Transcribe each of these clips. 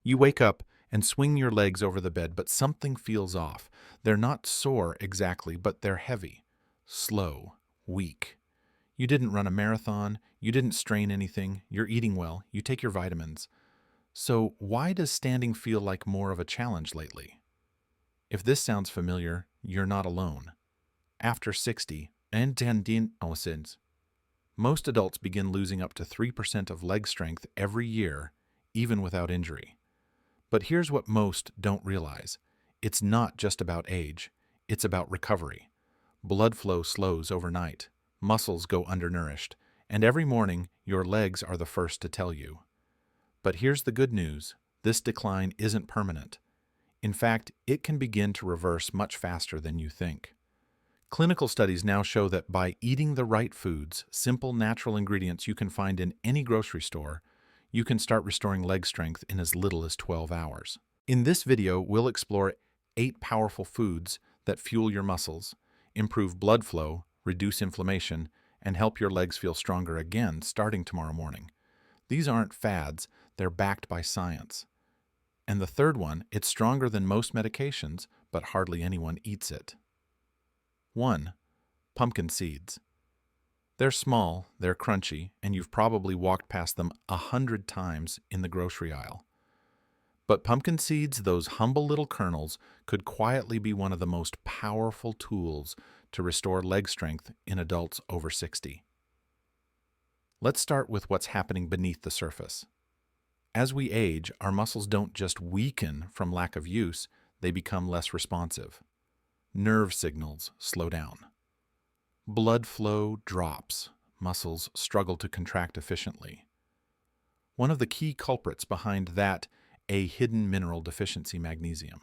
You wake up and swing your legs over the bed, but something feels off. They're not sore exactly, but they're heavy, slow, weak. You didn't run a marathon, you didn't strain anything, you're eating well, you take your vitamins. So why does standing feel like more of a challenge lately? If this sounds familiar, you're not alone. After 60, most adults begin losing up to 3% of leg strength every year, even without injury. But here's what most don't realize. It's not just about age, it's about recovery. Blood flow slows overnight, muscles go undernourished, and every morning your legs are the first to tell you. But here's the good news. This decline isn't permanent. In fact, it can begin to reverse much faster than you think. Clinical studies now show that by eating the right foods, simple natural ingredients you can find in any grocery store, you can start restoring leg strength in as little as 12 hours. In this video, we'll explore 8 powerful foods that fuel your muscles, improve blood flow, reduce inflammation, and help your legs feel stronger again starting tomorrow morning. These aren't fads, they're backed by science. And the third one, it's stronger than most medications, but hardly anyone eats it. 1. Pumpkin seeds. They're small, they're crunchy, and you've probably walked past them 100 times in the grocery aisle. But pumpkin seeds, those humble little kernels, could quietly be one of the most powerful tools to restore leg strength in adults over 60. Let's start with what's happening beneath the surface. As we age, our muscles don't just weaken from lack of use, they become less responsive. Nerve signals slow down. Blood flow drops. Muscles struggle to contract efficiently. One of the key culprits behind that, a hidden mineral deficiency, magnesium.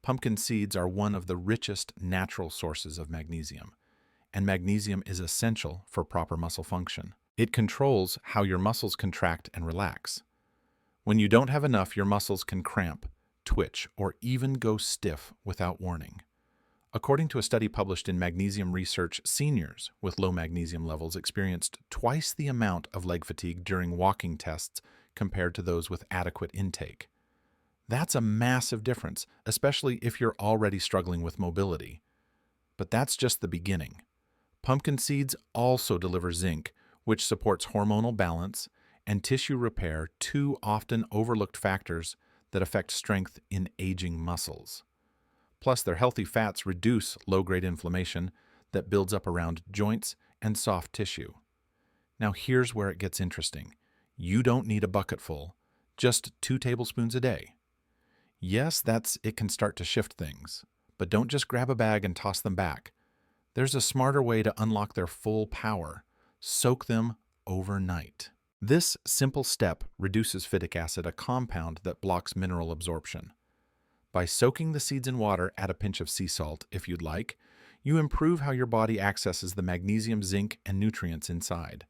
Pumpkin seeds are one of the richest natural sources of magnesium, and magnesium is essential for proper muscle function. It controls how your muscles contract and relax. When you don't have enough, your muscles can cramp, twitch, or even go stiff without warning. According to a study published in Magnesium Research, seniors with low magnesium levels experienced twice the amount of leg fatigue during walking tests compared to those with adequate intake. That's a massive difference, especially if you're already struggling with mobility. But that's just the beginning. Pumpkin seeds also deliver zinc, which supports hormonal balance and tissue repair, 2 often overlooked factors that affect strength in aging muscles. Plus, their healthy fats reduce low-grade inflammation that builds up around joints and soft tissue. Now here's where it gets interesting. You don't need a bucketful, just 2 tablespoons a day. Yes, it can start to shift things, but don't just grab a bag and toss them back. There's a smarter way to unlock their full power. Soak them overnight. This simple step reduces phytic acid, a compound that blocks mineral absorption. By soaking the seeds in water, add a pinch of sea salt if you'd like, you improve how your body accesses the magnesium, zinc, and nutrients inside.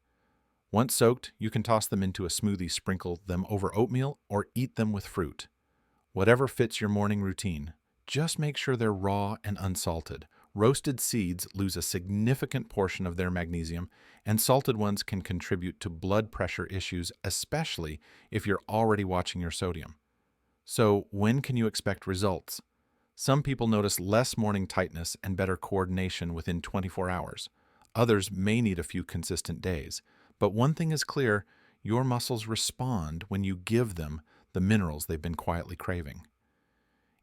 Once soaked, you can toss them into a smoothie, sprinkle them over oatmeal, or eat them with fruit. Whatever fits your morning routine, just make sure they're raw and unsalted. Roasted seeds lose a significant portion of their magnesium, and salted ones can contribute to blood pressure issues, especially if you're already watching your sodium. So, when can you expect results? Some people notice less morning tightness and better coordination within 24 hours. Others may need a few consistent days. But one thing is clear, your muscles respond when you give them the minerals they've been quietly craving.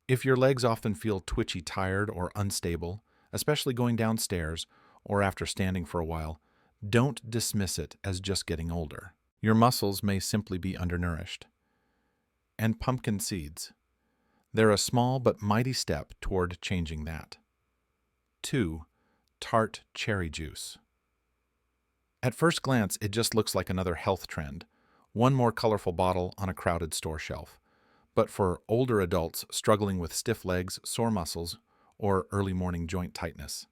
If your legs often feel twitchy, tired, or unstable, especially going downstairs or after standing for a while, don't dismiss it as just getting older. Your muscles may simply be undernourished. And pumpkin seeds. They're a small but mighty step toward changing that. 2. Tart cherry juice. At first glance, it just looks like another health trend, one more colorful bottle on a crowded store shelf. But for older adults struggling with stiff legs, sore muscles, or early morning joint tightness,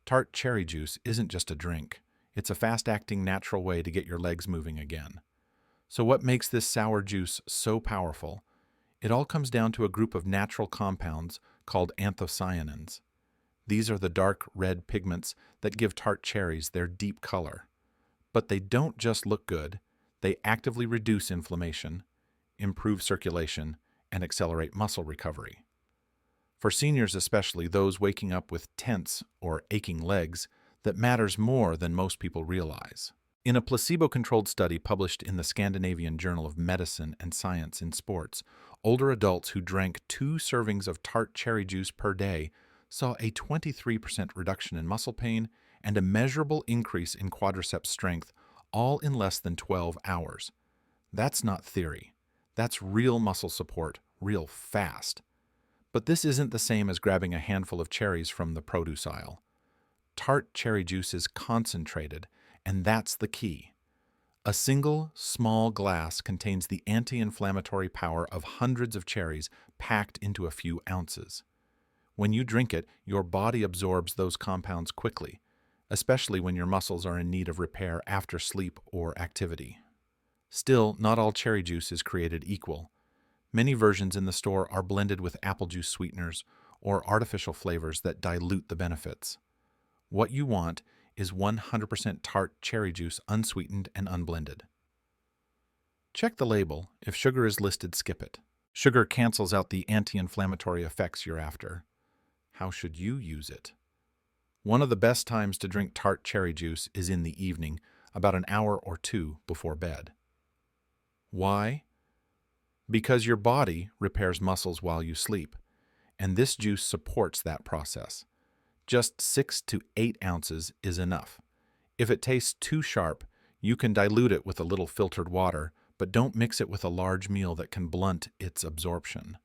tart cherry juice isn't just a drink. It's a fast-acting natural way to get your legs moving again. So what makes this sour juice so powerful? It all comes down to a group of natural compounds called anthocyanins. These are the dark red pigments that give tart cherries their deep color. But they don't just look good, they actively reduce inflammation, improve circulation, and accelerate muscle recovery. For seniors, especially those waking up with tense or aching legs, that matters more than most people realize. In a placebo-controlled study published in the Scandinavian Journal of Medicine and Science in Sports, older adults who drank 2 servings of tart cherry juice per day saw a 23% reduction in muscle pain and a measurable increase in quadriceps strength, all in less than 12 hours. That's not theory. That's real muscle support, real fast. But this isn't the same as grabbing a handful of cherries from the produce aisle. Tart cherry juice is concentrated, and that's the key. A single, small glass contains the anti-inflammatory power of hundreds of cherries packed into a few ounces. When you drink it, your body absorbs those compounds quickly, especially when your muscles are in need of repair after sleep or activity. Still, not all cherry juice is created equal. Many versions in the store are blended with apple juice sweeteners or artificial flavors that dilute the benefits. What you want is 100% tart cherry juice, unsweetened and unblended. Check the label. If sugar is listed, skip it. Sugar cancels out the anti-inflammatory effects you're after. How should you use it? One of the best times to drink tart cherry juice is in the evening, about an hour or 2 before bed. Why? Because your body repairs muscles while you sleep, and this juice supports that process. Just 6 to 8 ounces is enough. If it tastes too sharp, you can dilute it with a little filtered water, but don't mix it with a large meal that can blunt its absorption.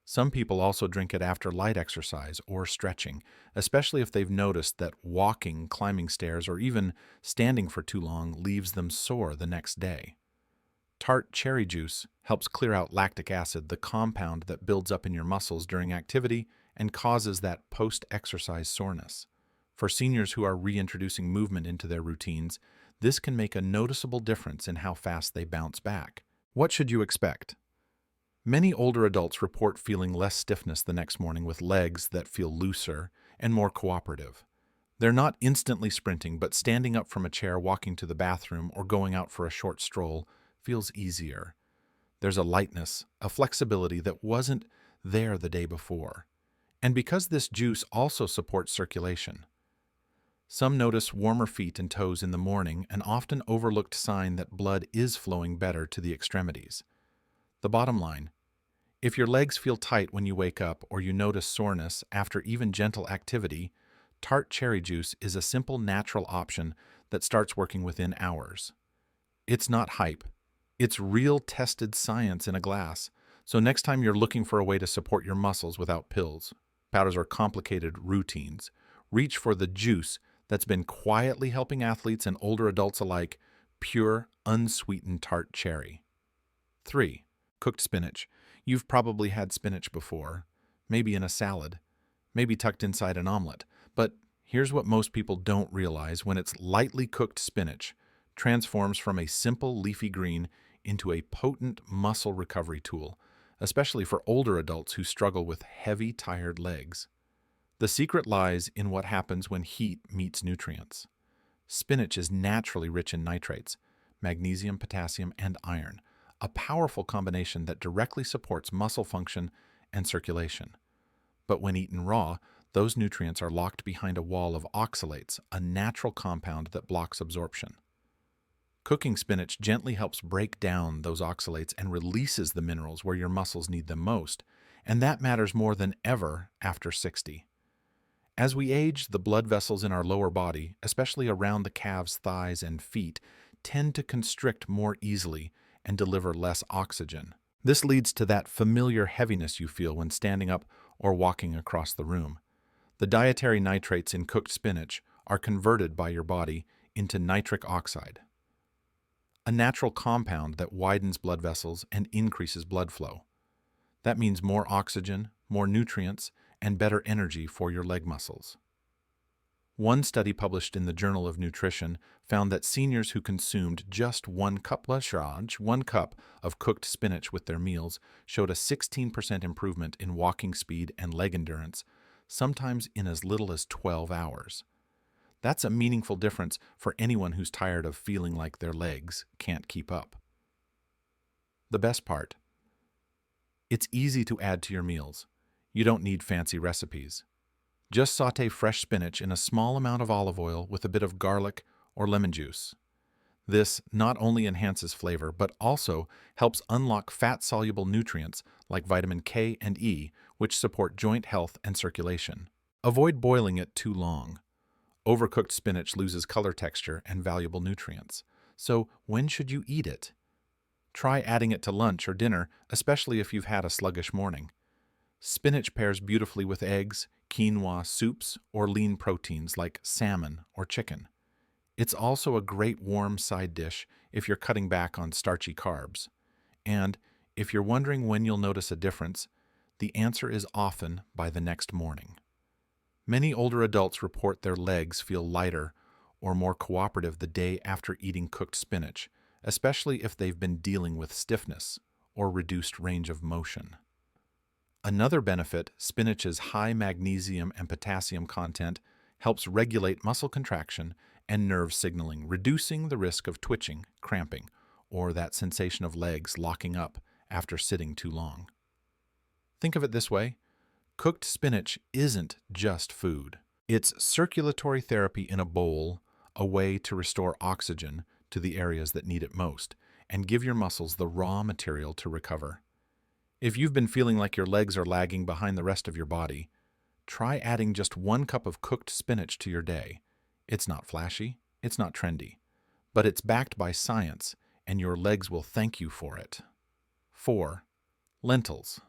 Some people also drink it after light exercise or stretching, especially if they've noticed that walking, climbing stairs, or even standing for too long leaves them sore the next day. Tart cherry juice helps clear out lactic acid, the compound that builds up in your muscles during activity and causes that post-exercise soreness. For seniors who are reintroducing movement into their routines, this can make a noticeable difference in how fast they bounce back. What should you expect? Many older adults report feeling less stiffness the next morning with legs that feel looser and more cooperative. They're not instantly sprinting, but standing up from a chair, walking to the bathroom, or going out for a short stroll feels easier. There's a lightness, a flexibility that wasn't there the day before. And because this juice also supports circulation. Some notice warmer feet and toes in the morning, an often overlooked sign that blood is flowing better to the extremities. The bottom line: if your legs feel tight when you wake up or you notice soreness after even gentle activity, tart cherry juice is a simple, natural option that starts working within hours. It's not hype. It's real tested science in a glass. So next time you're looking for a way to support your muscles without pills, powders, or complicated routines, reach for the juice that's been quietly helping athletes and older adults alike: pure, unsweetened tart cherry. 3. Cooked spinach. You've probably had spinach before, maybe in a salad, maybe tucked inside an omelet. But here's what most people don't realize: when it's lightly cooked, spinach transforms from a simple leafy green into a potent muscle recovery tool, especially for older adults who struggle with heavy, tired legs. The secret lies in what happens when heat meets nutrients. Spinach is naturally rich in nitrates, magnesium, potassium, and iron, a powerful combination that directly supports muscle function and circulation. But when eaten raw, those nutrients are locked behind a wall of oxalates, a natural compound that blocks absorption. Cooking spinach gently helps break down those oxalates and releases the minerals where your muscles need them most, and that matters more than ever after 60. As we age, the blood vessels in our lower body, especially around the calves, thighs, and feet, tend to constrict more easily and deliver less oxygen. This leads to that familiar heaviness you feel when standing up or walking across the room. The dietary nitrates in cooked spinach are converted by your body into nitric oxide, a natural compound that widens blood vessels and increases blood flow. That means more oxygen, more nutrients, and better energy for your leg muscles. One study published in the Journal of Nutrition found that seniors who consumed just 1 cup of cooked spinach with their meals showed a 16% improvement in walking speed and leg endurance, sometimes in as little as 12 hours. That's a meaningful difference for anyone who's tired of feeling like their legs can't keep up. The best part, it's easy to add to your meals. You don't need fancy recipes. Just saute fresh spinach in a small amount of olive oil with a bit of garlic or lemon juice. This not only enhances flavor, but also helps unlock fat-soluble nutrients like vitamin K and E, which support joint health and circulation. Avoid boiling it too long. Overcooked spinach loses color texture and valuable nutrients. So when should you eat it? Try adding it to lunch or dinner, especially if you've had a sluggish morning. Spinach pairs beautifully with eggs, quinoa, soups, or lean proteins like salmon or chicken. It's also a great warm side dish if you're cutting back on starchy carbs. And if you're wondering when you'll notice a difference, the answer is often by the next morning. Many older adults report their legs feel lighter or more cooperative the day after eating cooked spinach, especially if they've been dealing with stiffness or reduced range of motion. Another benefit, spinach's high magnesium and potassium content helps regulate muscle contraction and nerve signaling, reducing the risk of twitching, cramping, or that sensation of legs locking up after sitting too long. Think of it this way: cooked spinach isn't just food. It's circulatory therapy in a bowl, a way to restore oxygen to the areas that need it most, and give your muscles the raw material to recover. If you've been feeling like your legs are lagging behind the rest of your body, try adding just 1 cup of cooked spinach to your day. It's not flashy, it's not trendy, but it's backed by science, and your legs will thank you for it. 4. Lentils.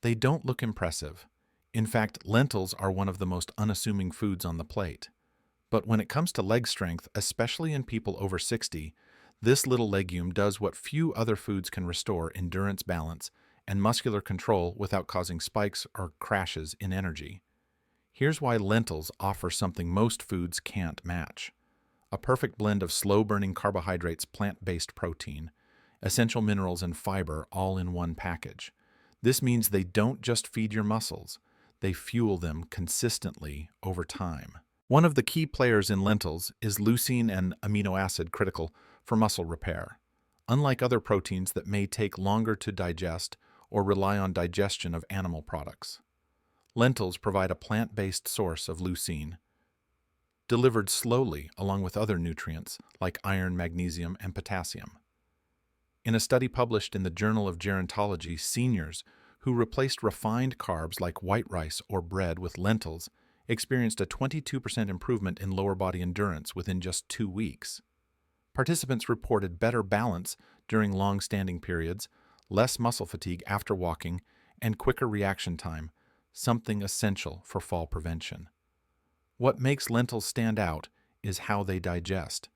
They don't look impressive. In fact, lentils are one of the most unassuming foods on the plate. But when it comes to leg strength, especially in people over 60, this little legume does what few other foods can: restore endurance, balance, and muscular control without causing spikes or crashes in energy. Here's why lentils offer something most foods can't match: a perfect blend of slow-burning carbohydrates, plant-based protein, essential minerals, and fiber all in one package. This means they don't just feed your muscles, they fuel them consistently over time. One of the key players in lentils is leucine, an amino acid critical for muscle repair. Unlike other proteins that may take longer to digest or rely on digestion of animal products, lentils provide a plant-based source of leucine, delivered slowly along with other nutrients like iron, magnesium, and potassium. In a study published in the Journal of Gerontology, seniors who replaced refined carbs like white rice or bread with lentils experienced a 22% improvement in lower body endurance within just 2 weeks. Participants reported better balance during long-standing periods, less muscle fatigue after walking, and quicker reaction time, something essential for fall prevention. What makes lentils stand out is how they digest.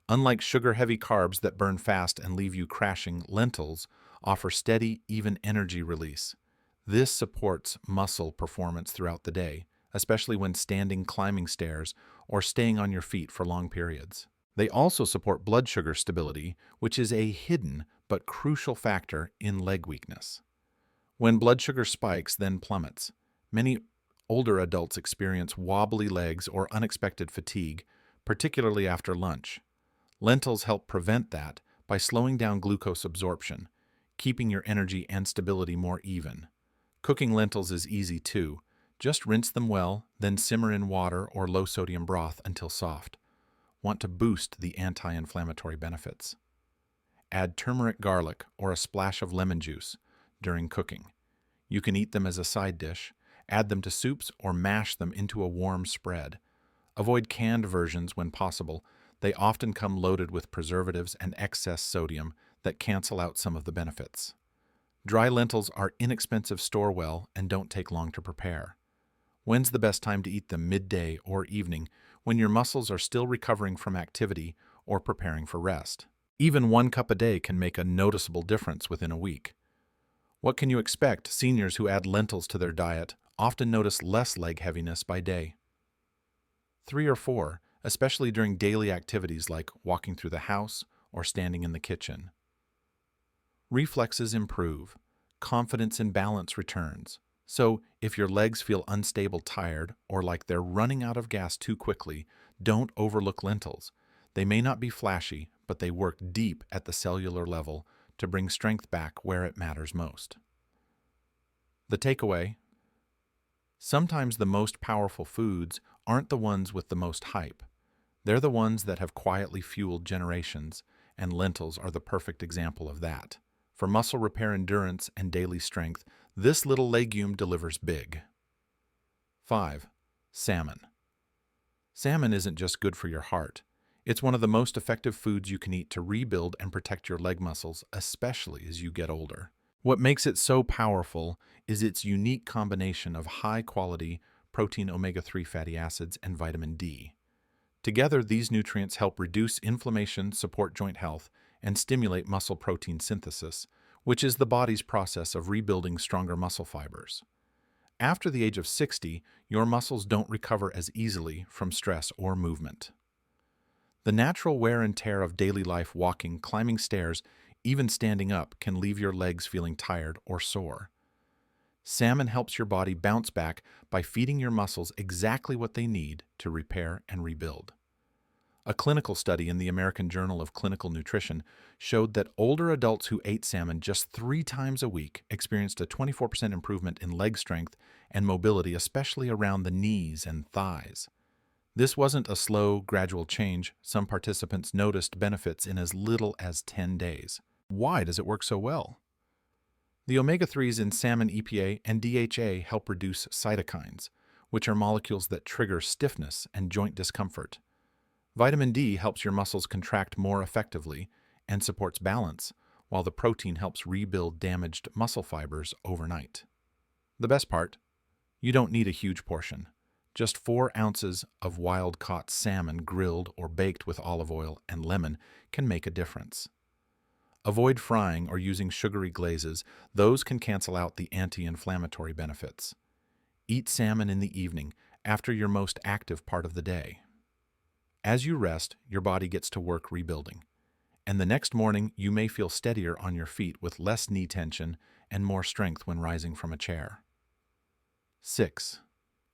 Unlike sugar-heavy carbs that burn fast and leave you crashing, lentils offer steady, even energy release. This supports muscle performance throughout the day, especially when standing, climbing stairs, or staying on your feet for long periods. They also support blood sugar stability, which is a hidden but crucial factor in leg weakness. When blood sugar spikes, then plummets, many older adults experience wobbly legs or unexpected fatigue, particularly after lunch. Lentils help prevent that by slowing down glucose absorption, keeping your energy and stability more even. Cooking lentils is easy too. Just rinse them well, then simmer in water or low-sodium broth until soft. Want to boost the anti-inflammatory benefits? Add turmeric, garlic, or a splash of lemon juice during cooking. You can eat them as a side dish, add them to soups, or mash them into a warm spread. Avoid canned versions when possible. They often come loaded with preservatives and excess sodium that cancel out some of the benefits. Dry lentils are inexpensive, store well, and don't take long to prepare. When's the best time to eat them? Midday or evening, when your muscles are still recovering from activity or preparing for rest. Even 1 cup a day can make a noticeable difference within a week. What can you expect? Seniors who add lentils to their diet often notice less leg heaviness by day. 3 or 4, especially during daily activities like walking through the house or standing in the kitchen. Reflexes improve. Confidence and balance returns. So, if your legs feel unstable, tired, or like they're running out of gas too quickly, don't overlook lentils. They may not be flashy, but they work deep at the cellular level to bring strength back where it matters most. The takeaway: sometimes the most powerful foods aren't the ones with the most hype. They're the ones that have quietly fueled generations, and lentils are the perfect example of that. For muscle repair, endurance, and daily strength, this little legume delivers big. 5. Salmon. Salmon isn't just good for your heart. It's one of the most effective foods you can eat to rebuild and protect your leg muscles, especially as you get older. What makes it so powerful is its unique combination of high-quality protein, omega-3 fatty acids, and vitamin D. Together, these nutrients help reduce inflammation, support joint health, and stimulate muscle protein synthesis, which is the body's process of rebuilding stronger muscle fibers. After the age of 60, your muscles don't recover as easily from stress or movement. The natural wear and tear of daily life, walking, climbing stairs, even standing up, can leave your legs feeling tired or sore. Salmon helps your body bounce back by feeding your muscles exactly what they need to repair and rebuild. A clinical study in the American Journal of Clinical Nutrition showed that older adults who ate salmon just 3 times a week experienced a 24% improvement in leg strength and mobility, especially around the knees and thighs. This wasn't a slow, gradual change. Some participants noticed benefits in as little as 10 days. Why does it work so well? The omega-3s in salmon, EPA and DHA, help reduce cytokines, which are molecules that trigger stiffness and joint discomfort. Vitamin D helps your muscles contract more effectively and supports balance, while the protein helps rebuild damaged muscle fibers overnight. The best part: you don't need a huge portion. Just 4 ounces of wild-caught salmon grilled or baked with olive oil and lemon can make a difference. Avoid frying or using sugary glazes. Those can cancel out the anti-inflammatory benefits. Eat salmon in the evening, after your most active part of the day. As you rest, your body gets to work rebuilding, and the next morning you may feel steadier on your feet with less knee tension and more strength when rising from a chair. 6.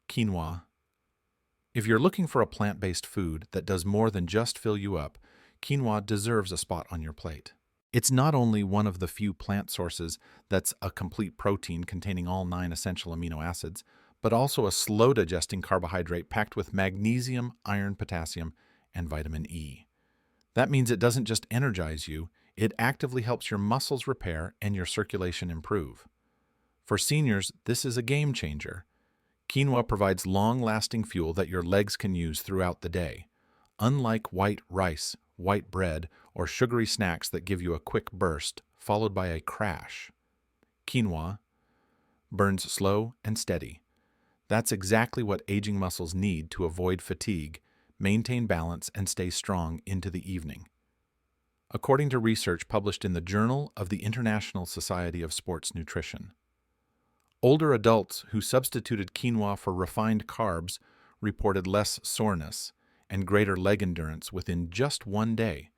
Quinoa. If you're looking for a plant-based food that does more than just fill you up, quinoa deserves a spot on your plate. It's not only one of the few plant sources that's a complete protein containing all 9 essential amino acids, but also a slow-digesting carbohydrate packed with magnesium, iron, potassium, and vitamin E. That means it doesn't just energize you, it actively helps your muscles repair and your circulation improve. For seniors, this is a game changer. Quinoa provides long-lasting fuel that your legs can use throughout the day. Unlike white rice, white bread, or sugary snacks that give you a quick burst, followed by a crash, quinoa burns slow and steady. That's exactly what aging muscles need to avoid fatigue, maintain balance, and stay strong into the evening. According to research published in the Journal of the International Society of Sports Nutrition, older adults who substituted quinoa for refined carbs reported less soreness and greater leg endurance within just 1 day,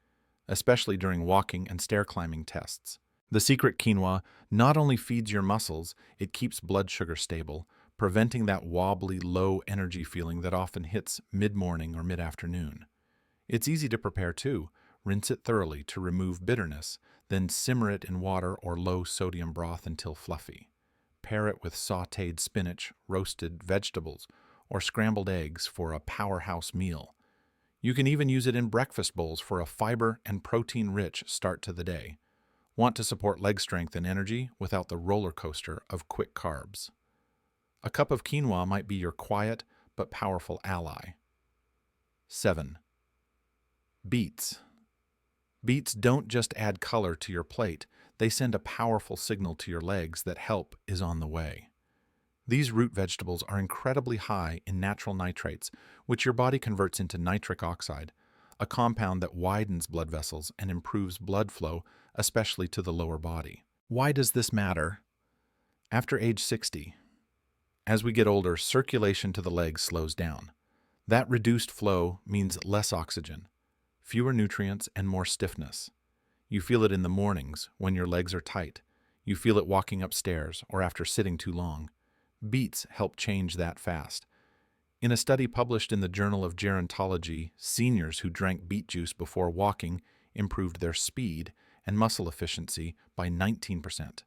especially during walking and stair climbing tests. The secret: quinoa not only feeds your muscles, it keeps blood sugar stable, preventing that wobbly, low-energy feeling that often hits mid-morning or mid-afternoon. It's easy to prepare too. Rinse it thoroughly to remove bitterness, then simmer it in water or low-sodium broth until fluffy. Pair it with sautéed spinach, roasted vegetables, or scrambled eggs for a powerhouse meal. You can even use it in breakfast bowls for a fiber and protein-rich start to the day. Want to support leg strength and energy without the roller coaster of quick carbs? A cup of quinoa might be your quiet but powerful ally. 7. Beets. Beets don't just add color to your plate, they send a powerful signal to your legs that help is on the way. These root vegetables are incredibly high in natural nitrates, which your body converts into nitric oxide, a compound that widens blood vessels and improves blood flow, especially to the lower body. Why does this matter? After age 60, as we get older, circulation to the legs slows down. That reduced flow means less oxygen, fewer nutrients, and more stiffness. You feel it in the mornings when your legs are tight. You feel it walking upstairs or after sitting too long. Beets help change that fast. In a study published in the Journal of Gerontology, seniors who drank beet juice before walking improved their speed and muscle efficiency by 19%.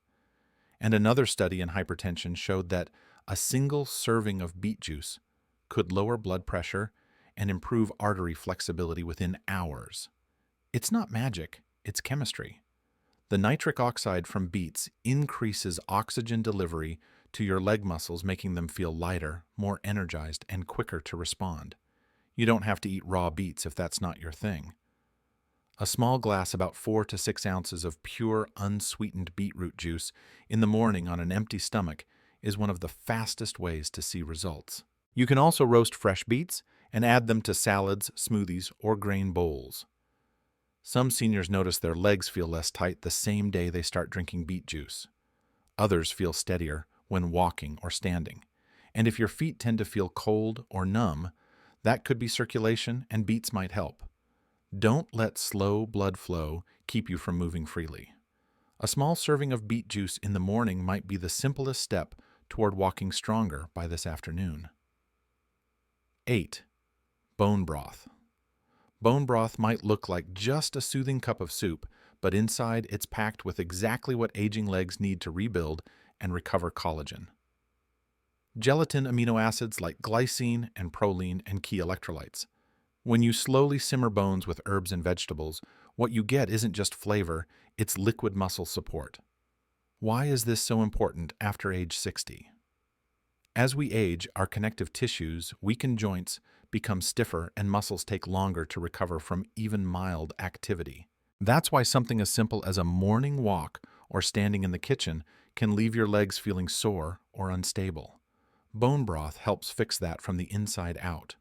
And another study in hypertension showed that a single serving of beet juice could lower blood pressure and improve artery flexibility within hours. It's not magic, it's chemistry. The nitric oxide from beets increases oxygen delivery to your leg muscles, making them feel lighter, more energized, and quicker to respond. You don't have to eat raw beets if that's not your thing. A small glass, about 4 to 6 ounces of pure, unsweetened beetroot juice in the morning on an empty stomach is one of the fastest ways to see results. You can also roast fresh beets and add them to salads, smoothies, or grain bowls. Some seniors notice their legs feel less tight the same day they start drinking beet juice. Others feel steadier when walking or standing. And if your feet tend to feel cold or numb, that could be circulation, and beets might help. Don't let slow blood flow keep you from moving freely. A small serving of beet juice in the morning might be the simplest step toward walking stronger by this afternoon. 8. Bone broth. Bone broth might look like just a soothing cup of soup, but inside it's packed with exactly what aging legs need to rebuild and recover collagen. Gelatin amino acids like glycine and proline and key electrolytes. When you slowly simmer bones with herbs and vegetables, what you get isn't just flavor, it's liquid muscle support. Why is this so important after age 60? As we age, our connective tissues weaken, joints become stiffer, and muscles take longer to recover from even mild activity. That's why something as simple as a morning walk or standing in the kitchen can leave your legs feeling sore or unstable. Bone broth helps fix that from the inside out.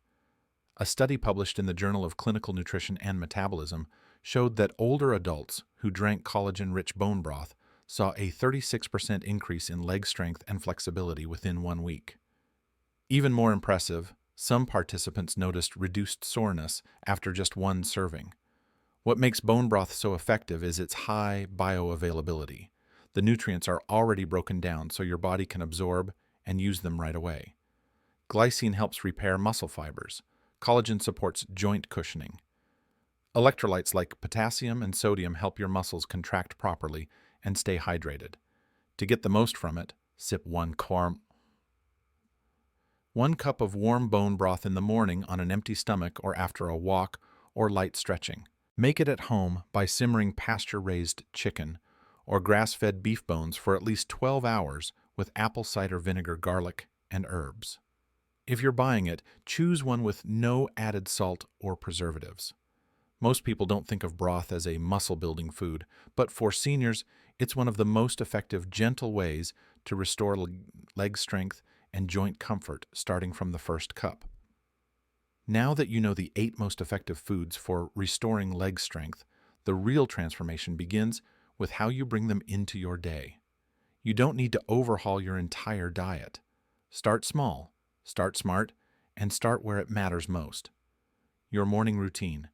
A study published in the Journal of Clinical Nutrition and Metabolism showed that older adults who drank collagen-rich bone broth saw a 36% increase in leg strength and flexibility within 1 week. Even more impressive, some participants noticed reduced soreness after just one serving. What makes bone broth so effective is its high bioavailability. The nutrients are already broken down so your body can absorb and use them right away. Glycine helps repair muscle fibers. Collagen supports joint cushioning. Electrolytes like potassium and sodium help your muscles contract properly and stay hydrated. To get the most from it, sip 1 cup of warm bone broth in the morning on an empty stomach or after a walk or light stretching. Make it at home by simmering pasture-raised chicken or grass-fed beef bones for at least 12 hours with apple cider vinegar, garlic, and herbs. If you're buying it, choose one with no added salt or preservatives. Most people don't think of broth as a muscle-building food, but for seniors, it's one of the most effective, gentle ways to restore leg strength and joint comfort starting from the first cup. Now that you know the 8 most effective foods for restoring leg strength, the real transformation begins with how you bring them into your day. You don't need to overhaul your entire diet. Start small, start smart, and start where it matters most. Your morning routine.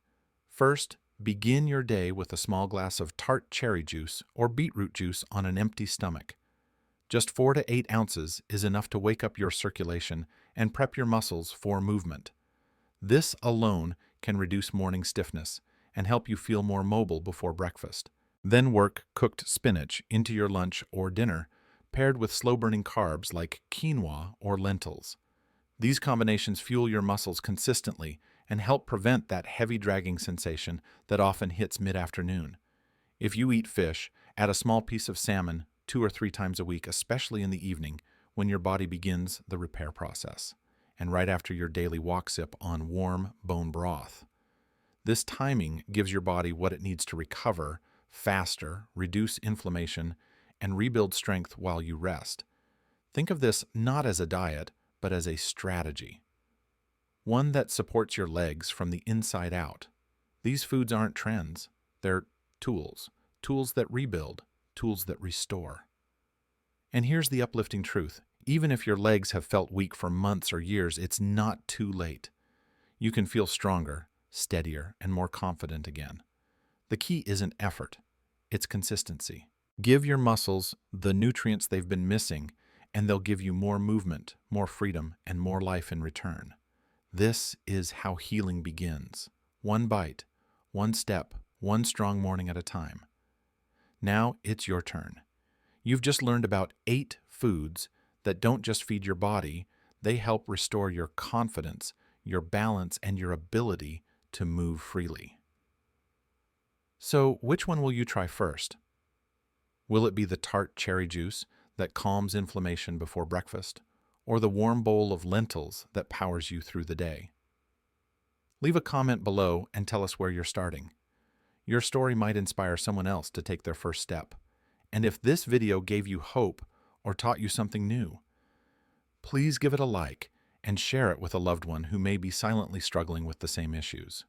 First, begin your day with a small glass of tart cherry juice or beetroot juice on an empty stomach. Just 4 to 8 ounces is enough to wake up your circulation and prep your muscles for movement. This alone can reduce morning stiffness and help you feel more mobile before breakfast. Then work cooked spinach into your lunch or dinner, paired with slow-burning carbs like quinoa or lentils. These combinations fuel your muscles consistently and help prevent that heavy dragging sensation that often hits mid-afternoon. If you eat fish, add a small piece of salmon 2 or 3 times a week, especially in the evening when your body begins the repair process, and right after your daily walk, sip on warm bone broth. This timing gives your body what it needs to recover faster, reduce inflammation, and rebuild strength while you rest. Think of this not as a diet, but as a strategy. One that supports your legs from the inside out. These foods aren't trends, they're tools. Tools that rebuild, tools that restore. And here's the uplifting truth. Even if your legs have felt weak for months or years, it's not too late. You can feel stronger, steadier, and more confident again. The key isn't effort, it's consistency. Give your muscles the nutrients they've been missing, and they'll give you more movement, more freedom, and more life in return. This is how healing begins. 1 bite, 1 step, 1 strong morning at a time. Now it's your turn. You've just learned about 8 foods that don't just feed your body, they help restore your confidence, your balance, and your ability to move freely. So, which one will you try first? Will it be the tart cherry juice that calms inflammation before breakfast, or the warm bowl of lentils that powers you through the day? Leave a comment below and tell us where you're starting. Your story might inspire someone else to take their first step. And if this video gave you hope or taught you something new, please give it a like and share it with a loved one who may be silently struggling with the same issues.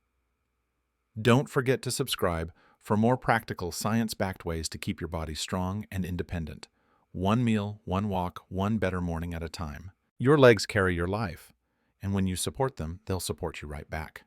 Don't forget to subscribe for more practical, science-backed ways to keep your body strong and independent. One meal, one walk, one better morning at a time. Your legs carry your life, and when you support them, they'll support you right back.